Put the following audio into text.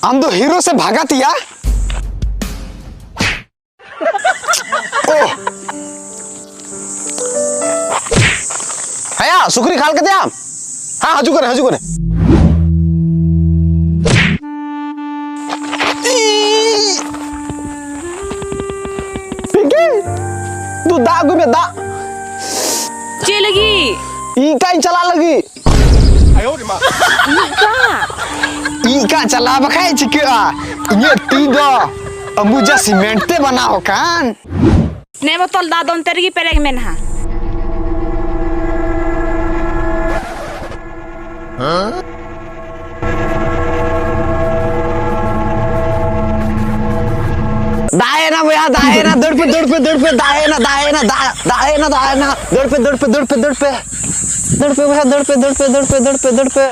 हम तो हीरो से भागा थिया। ओह हया सुखरी खाल के दिया। हाँ हजू करे तू दा गुमे दा चे लगी ई का चला लगी ई का चला बखाई चिका ये तीदो अमुजा सीमेंट ते बनाओ कान ने बोतल दादन तेरी पेरेग में ना दाए ना भैया दाए ना दौड़ पे दाए ना दौड़ पे भैया दौड़ पे